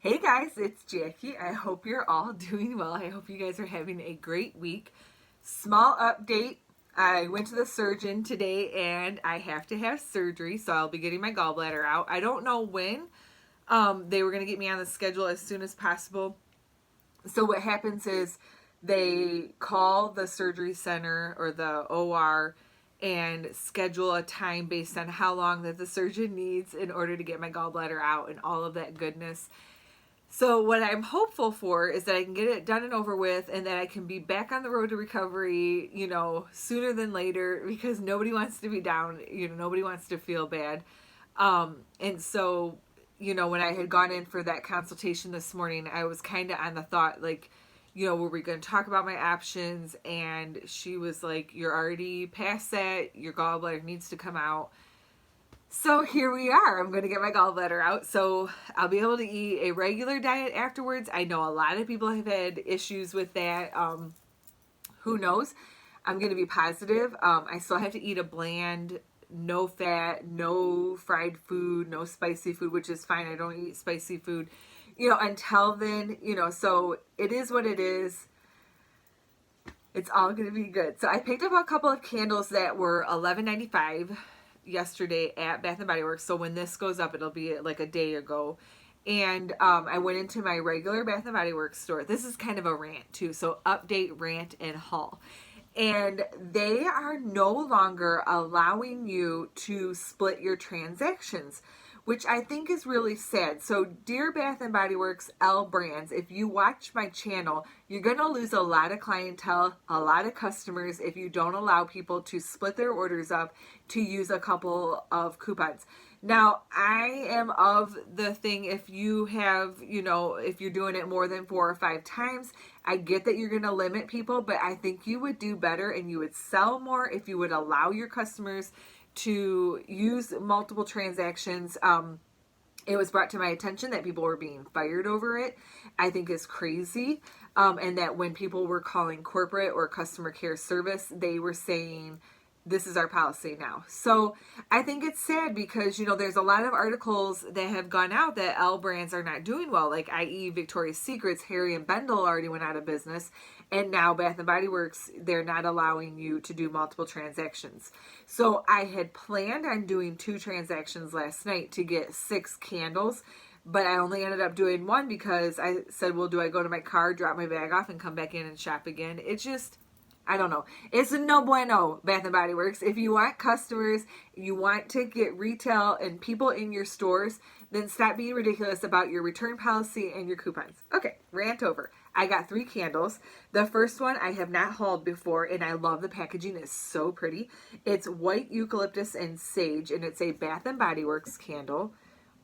Hey guys, it's Jackie. I hope you're all doing well. I hope you guys are having a great week. Small update. I went to the surgeon today and I have to have surgery, so I'll be getting my gallbladder out. I don't know when. They were going to get me on the schedule as soon as possible. So what happens is they call the surgery center or the OR and schedule a time based on how long that the surgeon needs in order to get my gallbladder out and all of that goodness. So what I'm hopeful for is that I can get it done and over with, and that I can be back on the road to recovery, sooner than later, because nobody wants to be down, nobody wants to feel bad. And so, when I had gone in for that consultation this morning, I was kind of on the thought, like, were we going to talk about my options? And she was like, you're already past that. Your gallbladder needs to come out. So here we are. I'm going to get my gallbladder out. So I'll be able to eat a regular diet afterwards. I know a lot of people have had issues with that. Who knows? I'm going to be positive. I still have to eat a bland, no fat, no fried food, no spicy food, which is fine. I don't eat spicy food, until then, so it is what it is. It's all going to be good. So I picked up a couple of candles that were $11.95 yesterday at Bath & Body Works. So when this goes up, it'll be like a day ago. And I went into my regular Bath & Body Works store. This is kind of a rant too. So update, rant, and haul. And they are no longer allowing you to split your transactions, which I think is really sad. So dear Bath & Body Works L brands, if you watch my channel, you're going to lose a lot of clientele, a lot of customers if you don't allow people to split their orders up to use a couple of coupons. Now, I am of the thing, if you have, if you're doing it more than 4 or 5 times, I get that you're going to limit people, but I think you would do better and you would sell more if you would allow your customers to use multiple transactions. It was brought to my attention that people were being fired over it. I think is crazy. And that when people were calling corporate or customer care service, they were saying, this is our policy now. So I think it's sad because, there's a lot of articles that have gone out that L brands are not doing well, like i.e. Victoria's Secrets, Harry and Bendel already went out of business. And now Bath & Body Works, they're not allowing you to do multiple transactions. So I had planned on doing 2 transactions last night to get 6 candles, but I only ended up doing 1 because I said, well, do I go to my car, drop my bag off, and come back in and shop again? It's just, I don't know. It's a no bueno, Bath & Body Works. If you want customers, you want to get retail and people in your stores, then stop being ridiculous about your return policy and your coupons. Okay, rant over. I got 3 candles. The first one I have not hauled before, and I love the packaging. It's so pretty. It's white eucalyptus and sage, and it's a Bath & Body Works candle.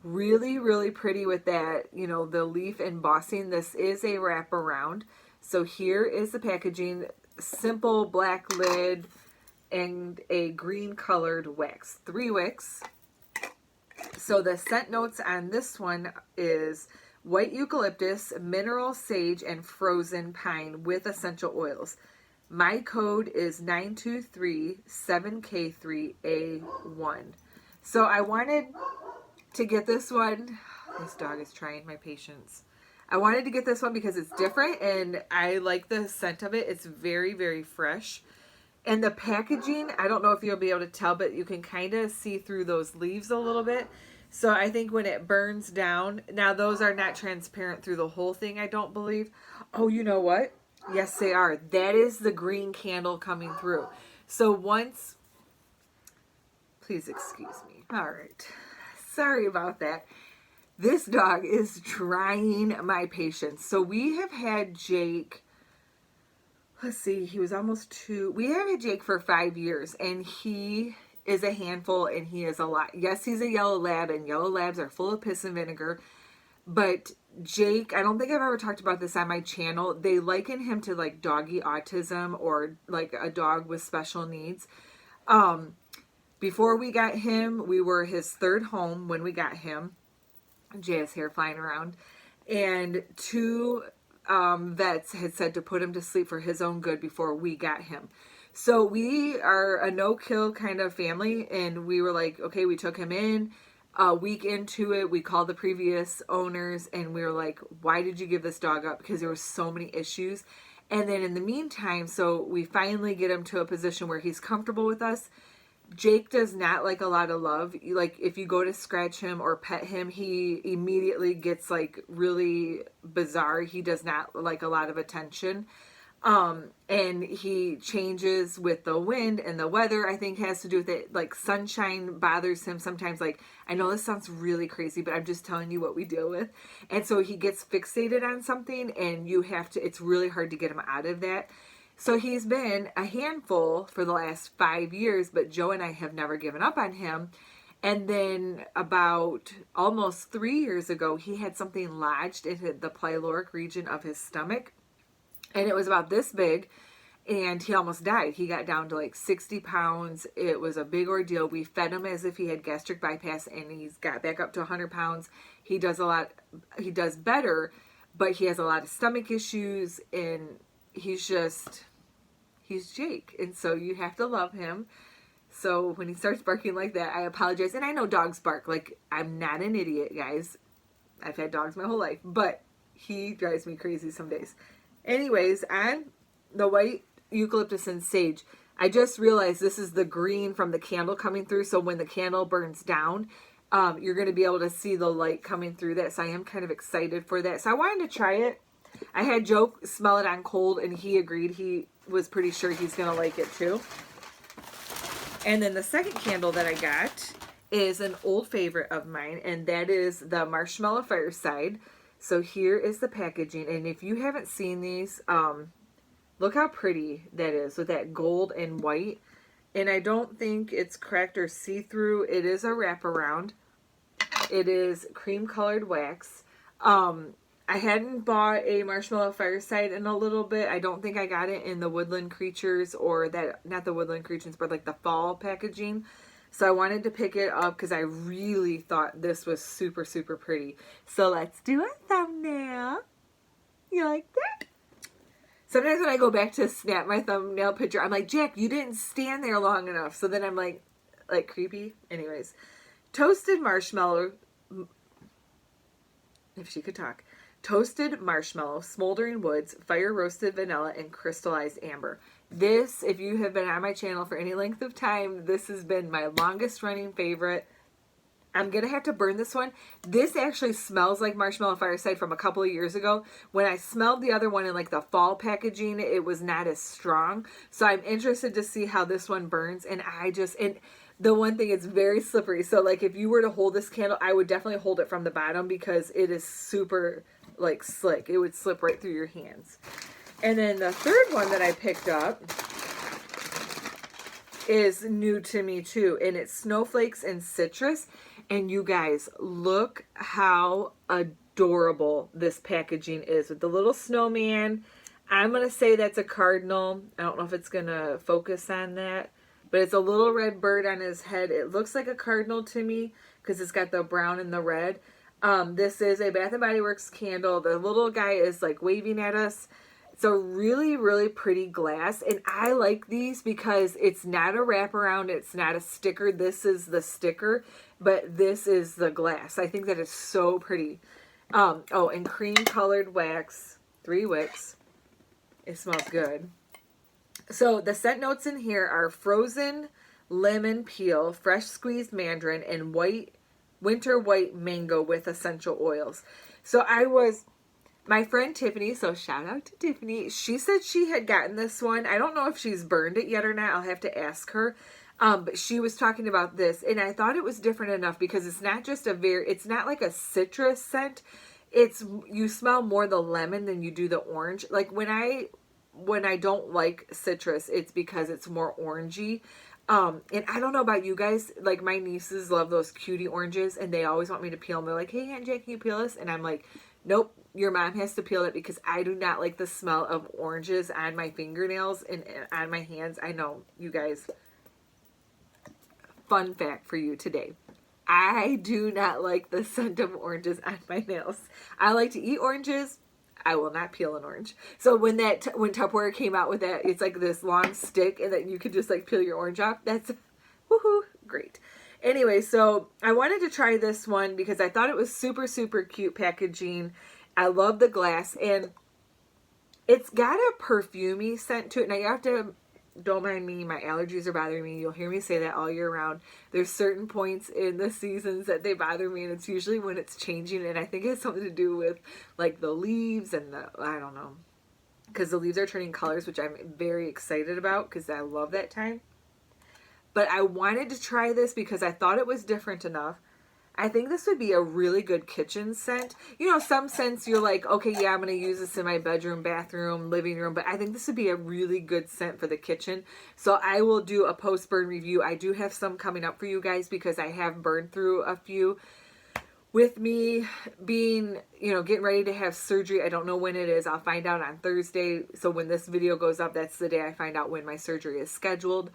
Really, really pretty with that, the leaf embossing. This is a wraparound. So here is the packaging. Simple black lid and a green colored wax. 3 wicks. So the scent notes on this one is white eucalyptus, mineral sage, and frozen pine with essential oils. My code is 923-7K3A1. So I wanted to get this one. This dog is trying my patience. I wanted to get this one because it's different and I like the scent of it. It's very, very fresh. And the packaging, I don't know if you'll be able to tell, but you can kind of see through those leaves a little bit. So I think when it burns down, now those are not transparent through the whole thing, I don't believe. Oh, you know what? Yes, they are. That is the green candle coming through. So once, please excuse me. All right. Sorry about that. This dog is trying my patience. So we have had Jake, let's see, he was almost 2. We have had Jake for 5 years, and he is a handful, and he is a lot. Yes, he's a yellow lab, and yellow labs are full of piss and vinegar. But Jake, I don't think I've ever talked about this on my channel. They liken him to like doggy autism or like a dog with special needs. Before we got him, we were his 3rd home when we got him. Jay has hair flying around, and 2 vets had said to put him to sleep for his own good before we got him. So we are a no-kill kind of family, and we were like, okay, we took him in. A week into it, we called the previous owners and we were like, why did you give this dog up? Because there were so many issues. And then in the meantime, so we finally get him to a position where he's comfortable with us. Jake does not like a lot of love. Like if you go to scratch him or pet him, he immediately gets like really bizarre. He does not like a lot of attention. And he changes with the wind and the weather, I think has to do with it. Like sunshine bothers him sometimes. Like, I know this sounds really crazy, but I'm just telling you what we deal with. And so he gets fixated on something and you have to, it's really hard to get him out of that. So he's been a handful for the last 5 years, but Joe and I have never given up on him. And then about almost 3 years ago, he had something lodged in the pyloric region of his stomach. And it was about this big, and he almost died. He got down to like 60 pounds. It was a big ordeal. We fed him as if he had gastric bypass, and he's got back up to 100 pounds. He does better, but he has a lot of stomach issues, and he's Jake. And so you have to love him. So when he starts barking like that, I apologize. And I know dogs bark. Like, I'm not an idiot, guys. I've had dogs my whole life, but he drives me crazy some days. Anyways, on the white eucalyptus and sage, I just realized this is the green from the candle coming through. So when the candle burns down, you're going to be able to see the light coming through that. So I am kind of excited for that. So I wanted to try it. I had Joe smell it on cold, and he agreed. He was pretty sure he's going to like it too. And then the second candle that I got is an old favorite of mine, and that is the Marshmallow Fireside. So here is the packaging, and if you haven't seen these, look how pretty that is with that gold and white. And I don't think it's cracked or see-through. It is a wraparound. It is cream colored wax. I hadn't bought a Marshmallow Fireside in a little bit. I don't think I got it in the Woodland Creatures, or that, not the Woodland Creatures, but like the fall packaging. So I wanted to pick it up because I really thought this was super, super pretty. So let's do a thumbnail. You like that? Sometimes when I go back to snap my thumbnail picture, I'm like, Jack, you didn't stand there long enough. So then I'm like creepy. Anyways, toasted marshmallow, if she could talk. Toasted marshmallow, smoldering woods, fire roasted vanilla, and crystallized amber. This, if you have been on my channel for any length of time, this has been my longest running favorite. I'm going to have to burn this one. This actually smells like Marshmallow Fireside from a couple of years ago. When I smelled the other one in like the fall packaging, it was not as strong. So I'm interested to see how this one burns. And the one thing, it's very slippery. So like if you were to hold this candle, I would definitely hold it from the bottom because it is super like slick. It would slip right through your hands. And then the third one that I picked up is new to me too. And it's Snowflakes and Citrus. And you guys, look how adorable this packaging is with the little snowman. I'm going to say that's a cardinal. I don't know if it's going to focus on that. But it's a little red bird on his head. It looks like a cardinal to me because it's got the brown and the red. This is a Bath & Body Works candle. The little guy is like waving at us. It's a really, really pretty glass. And I like these because it's not a wraparound. It's not a sticker. This is the sticker. But this is the glass. I think that is so pretty. And cream colored wax. 3 wicks. It smells good. So the scent notes in here are frozen lemon peel, fresh squeezed mandarin, and winter white mango with essential oils. So my friend Tiffany, so shout out to Tiffany, she said she had gotten this one. I don't know if she's burned it yet or not. I'll have to ask her. But she was talking about this, and I thought it was different enough because it's not just it's not like a citrus scent. You smell more the lemon than you do the orange. Like when I don't like citrus, it's because it's more orangey. And I don't know about you guys, like my nieces love those cutie oranges and they always want me to peel them. They're like, hey Aunt Jake, can you peel this? And I'm like, nope, your mom has to peel it because I do not like the smell of oranges on my fingernails and on my hands. I know, you guys. Fun fact for you today. I do not like the scent of oranges on my nails. I like to eat oranges. I will not peel an orange. So when Tupperware came out with that, it's like this long stick and then you could just like peel your orange off. That's woohoo, great. Anyway, so I wanted to try this one because I thought it was super, super cute packaging. I love the glass, and it's got a perfumey scent to it. Now you have to, don't mind me, my allergies are bothering me. You'll hear me say that all year round. There's certain points in the seasons that they bother me, and it's usually when it's changing, and I think it has something to do with like the leaves and the, I don't know, because the leaves are turning colors, which I'm very excited about because I love that time. But I wanted to try this because I thought it was different enough. I think this would be a really good kitchen scent. You know, some scents you're like, okay, yeah, I'm going to use this in my bedroom, bathroom, living room, but I think this would be a really good scent for the kitchen. So I will do a post-burn review. I do have some coming up for you guys because I have burned through a few. With me being, you know, getting ready to have surgery, I don't know when it is. I'll find out on Thursday. So when this video goes up, that's the day I find out when my surgery is scheduled.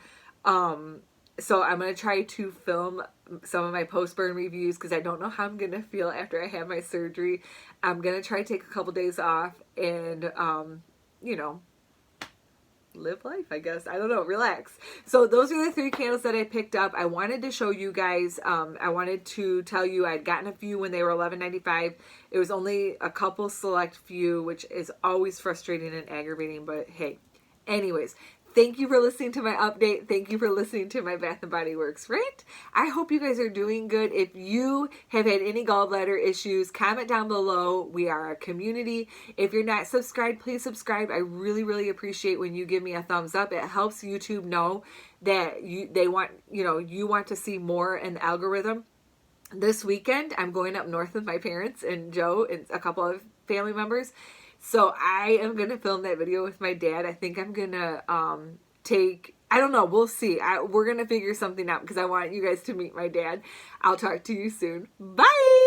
So I'm going to try to film some of my post-burn reviews because I don't know how I'm going to feel after I have my surgery. I'm going to try to take a couple days off and, you know, live life, I guess. I don't know, relax. So those are the 3 candles that I picked up. I wanted to show you guys, I wanted to tell you I'd gotten a few when they were $11.95. It was only a couple select few, which is always frustrating and aggravating, but hey. Anyways, thank you for listening to my update. Thank you for listening to my Bath & Body Works rant. I hope you guys are doing good. If you have had any gallbladder issues, comment down below. We are a community. If you're not subscribed, please subscribe. I really, really appreciate when you give me a thumbs up. It helps YouTube know that you want to see more in the algorithm. This weekend, I'm going up north with my parents and Joe and a couple of family members. So I am going to film that video with my dad. I think I'm going to I don't know. We'll see. We're going to figure something out because I want you guys to meet my dad. I'll talk to you soon. Bye!